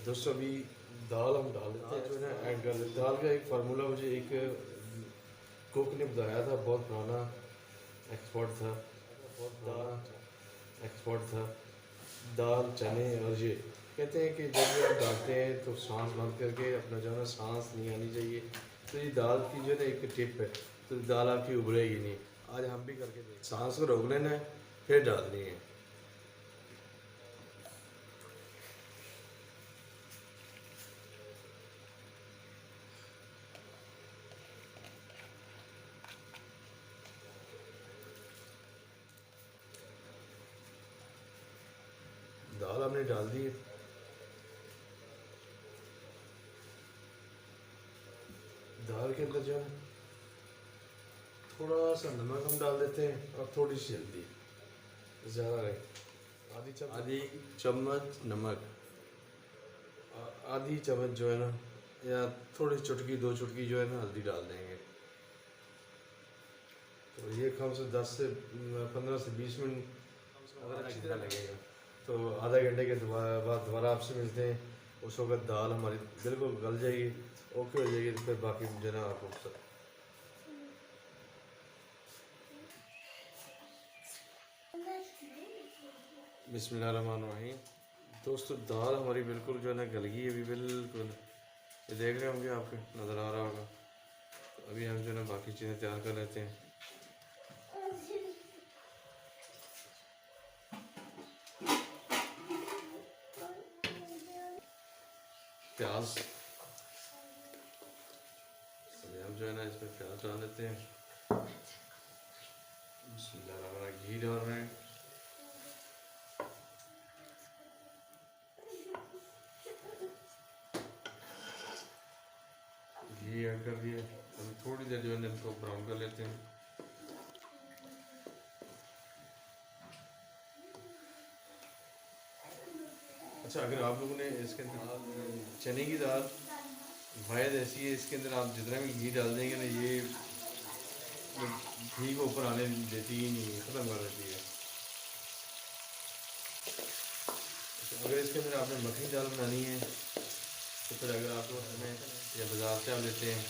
दोस्तों अभी दाल हम डाल देते हैं जो है ना ऐड कर देते हैं। दाल का एक फार्मूला मुझे एक कुक ने बताया था, बहुत पुराना एक्सपर्ट था, दाल चने। और ये कहते हैं कि जब भी आप डालते हैं तो सांस बंद करके अपना जो है ना सांस नहीं आनी चाहिए। तो ये दाल की जो है ना एक टिप है, तो दाल आपकी उबलेगी नहीं। आज हम भी करके देखें। सांस को रोक लेना है फिर डालनी है। दाल हमने डाल दी है। दाल के अंदर जो है थोड़ा सा नमक हम डाल देते हैं और थोड़ी सी हल्दी, ज़्यादा नहीं। आधी चम्मच नमक, आधी चम्मच जो है ना, या थोड़ी चुटकी दो चुटकी जो है ना हल्दी डाल देंगे। तो ये कम से 10 से 15 से 20 मिनट अगर अच्छी तरह लगेगा तो आधा घंटे के बाद दोबारा आपसे मिलते हैं। उस वक्त दाल हमारी बिल्कुल गल जाएगी, ओके हो जाएगी। तो फिर बाकी जो है ना आपको बिस्मिल्लाहिर्रहमानिर्रहीम। दोस्तों दाल हमारी बिल्कुल जो है ना गल गई है अभी बिल्कुल, ये देख रहे होंगे, आपके नज़र आ रहा होगा। तो अभी हम जो है ना बाकी चीज़ें तैयार कर लेते हैं। प्याज, अभी हम जो है ना इसमें प्याज डाल देते हैं। बिस्मिल्लाह, घी डाल रहे हैं। घी ऐड कर दिया। अभी थोड़ी देर जो है ना इनको ब्राउन कर लेते हैं। अच्छा, अगर आप लोगों ने इसके अंदर चने की दाल वायद ऐसी है, इसके अंदर आप जितना भी घी डाल देंगे ना, ये घी को ऊपर आने देती ही नहीं है, ख़त्म कर देती है। अच्छा, अगर इसके अंदर आपने मखनी दाल बनानी है तो फिर अगर आप हमें या बाज़ार से आप लेते हैं,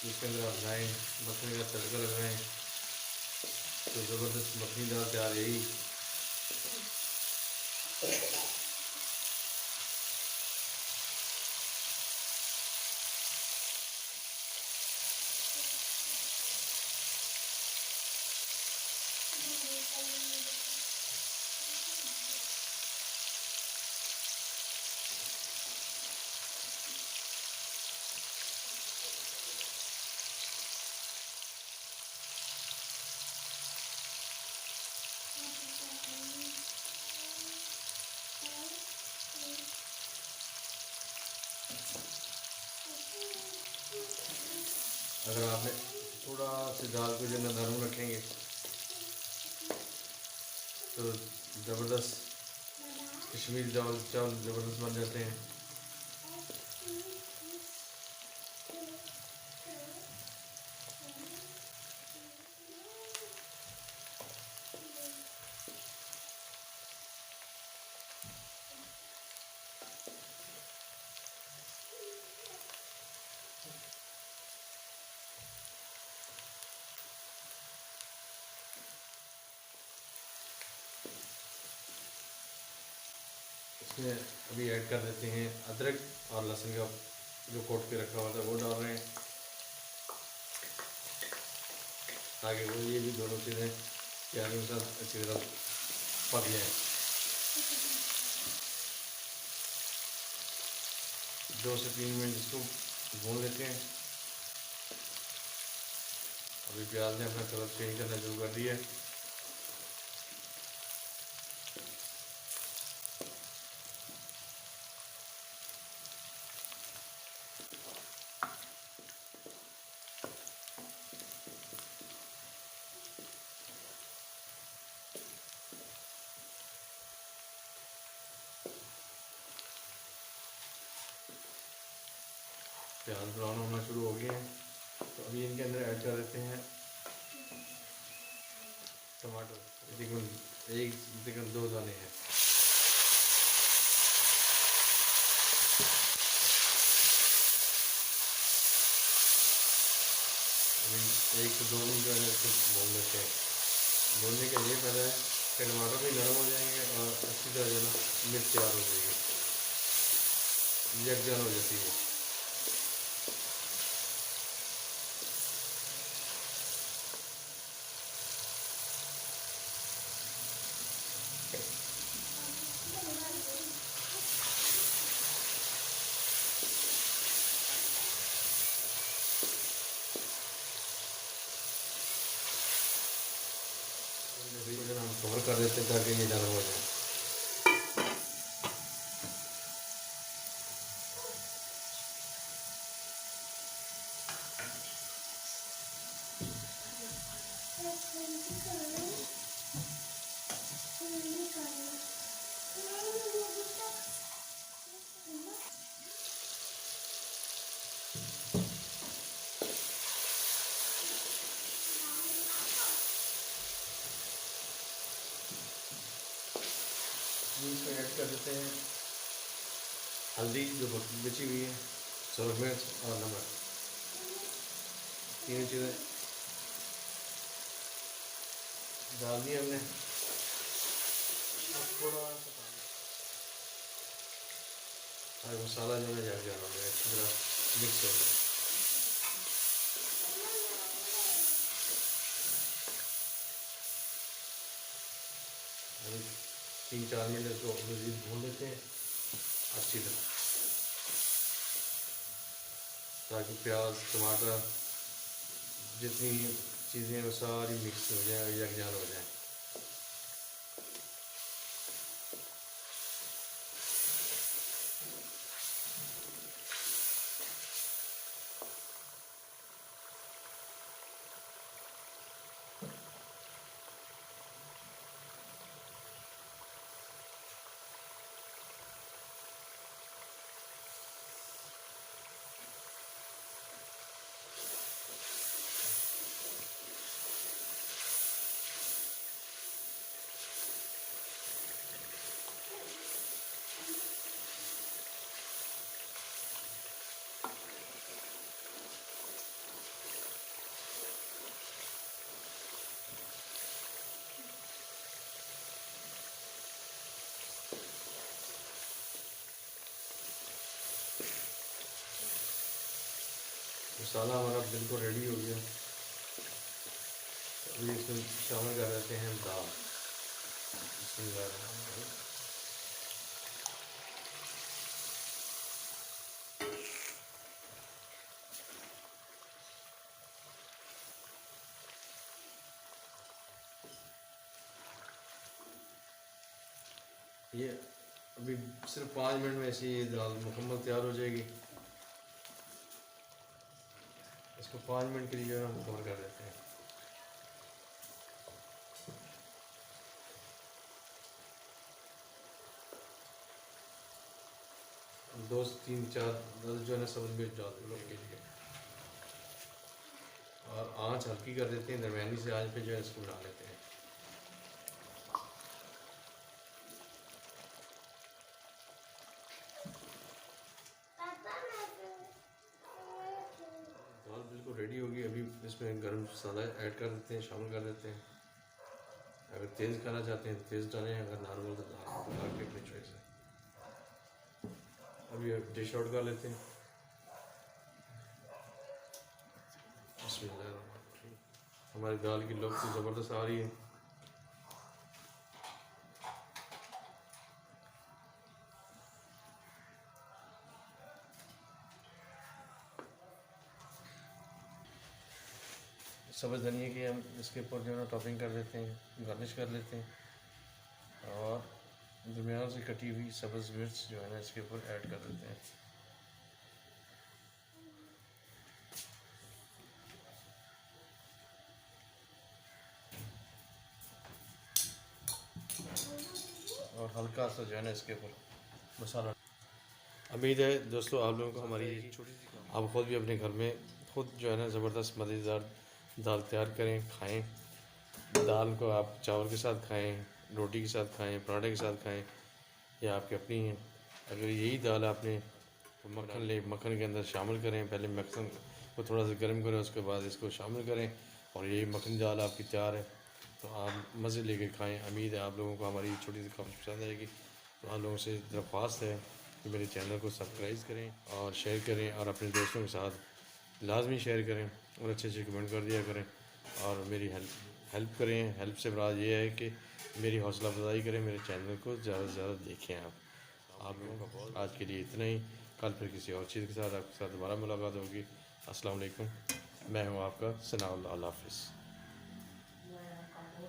इसके अंदर आप लाएँ, मखनी का तड़का लगाएँ तो ज़बरदस्त मखनी दाल तैयार। यही अगर आपने थोड़ा सी दाल को जो है नरम रखेंगे तो ज़बरदस्त कश्मीरी चावल चावल ज़बरदस्त बन जाते हैं। इसमें अभी ऐड कर देते हैं अदरक और लहसुन का जो कोट के रखा हुआ था वो डाल रहे हैं, ताकि वो ये भी दोनों चीज़ें प्याज के साथ अच्छी तरह पक जाएँ। 2 से 3 मिनट इसको भून लेते हैं। अभी प्याज ने अपना कलर चेंज करना शुरू कर दिया है। प्याज ब्राउन होना शुरू हो गए हैं, तो अभी इनके अंदर ऐड कर देते हैं टमाटर। तकरीबन 2 दाने हैं। 1 से 2 मिनट जो है इसको भून लेते हैं। भूनने का ये फ़ायदा है कि टमाटर भी नरम हो जाएंगे और अच्छी तरह जो है ना मिर्च तैयार हो जाएगी, यकजान हो जाती है। हम कवर कर देते हैं ताकि ये नरम हो जाए। इसमें ऐड कर देते हैं हल्दी जो बची हुई है, सुरख मिर्च और नमक, तीन चीज़ें डाल दी हमने। थोड़ा सा और मसाला जो है जग जाना है, अच्छी तरह मिक्स हो जाए। हम 3-4 मिनट इसको मज़ीद भून लेते हैं अच्छी तरह, ताकि प्याज टमाटर जितनी चीज़ें वो सारी मिक्स हो जाए, यकजान हो जाए। मसाला हमारा बिल्कुल रेडी हो गया। अभी इसमें शामिल कर देते हैं दाल। ये अभी सिर्फ 5 मिनट में ऐसी ये दाल मुकम्मल तैयार हो जाएगी। इसको 5 मिनट के लिए जो है हम कवर कर देते हैं। 2 से 3-4 जो है ना सब्ज़ मिर्च डाल देने के लिए, और आँच हल्की कर देते हैं, दरमियानी से आँच पे जो है इसको बना लेते हैं। दाल बिल्कुल रेडी होगी। अभी इसमें गर्म मसाला ऐड कर देते हैं, शामिल कर देते हैं। अगर तेज़ खाना चाहते हैं तेज़ डालें, अगर नॉर्मल तो आपकी अपनी चॉइस है। अभी डिश आउट कर लेते हैं। बिस्मिल्लाह, हमारी दाल की लुक तो ज़बरदस्त आ रही है। सब्ज़ धनिया की हम इसके ऊपर जो है ना टॉपिंग कर देते हैं, गार्निश कर लेते हैं, और दरमियान से कटी हुई सब्ज़ मिर्च जो है ना इसके ऊपर ऐड कर देते हैं। और हल्का सा जो है ना इसके ऊपर मसाला। उम्मीद है दोस्तों आप लोगों को हमारी छोटी सी, आप ख़ुद भी अपने घर में खुद जो है ना ज़बरदस्त मज़ेदार दाल तैयार करें, खाएं। दाल को आप चावल के साथ खाएं, रोटी के साथ खाएं, पराठे के साथ खाएं, या आपकी अपनी है। अगर यही दाल आपने तो मक्खन ले, मक्खन के अंदर शामिल करें, पहले मक्खन इसको थोड़ा सा गर्म करें, उसके बाद इसको शामिल करें और ये मखनी दाल आपकी तैयार है। तो आप मज़े लेके खाएं। उम्मीद है आप लोगों को हमारी छोटी सी काफ़ी पसंद आएगी। तो आप लोगों से दरख्वास्त है कि मेरे चैनल को सब्सक्राइब करें और शेयर करें और अपने दोस्तों के साथ लाजमी शेयर करें और अच्छे अच्छे कमेंट कर दिया करें और मेरी हेल्प करें। हेल्प से मुराद ये है कि मेरी हौसला अफजाई करें, मेरे चैनल को ज़्यादा से ज़्यादा देखें। आप लोगों का बहुत आज के लिए इतना ही। कल फिर किसी और चीज़ के साथ आपके साथ दोबारा मुलाकात होगी। अस्सलाम वालेकुम। मैं हूँ आपका सनाउल्लाह। अल्लाह हाफ़िज़।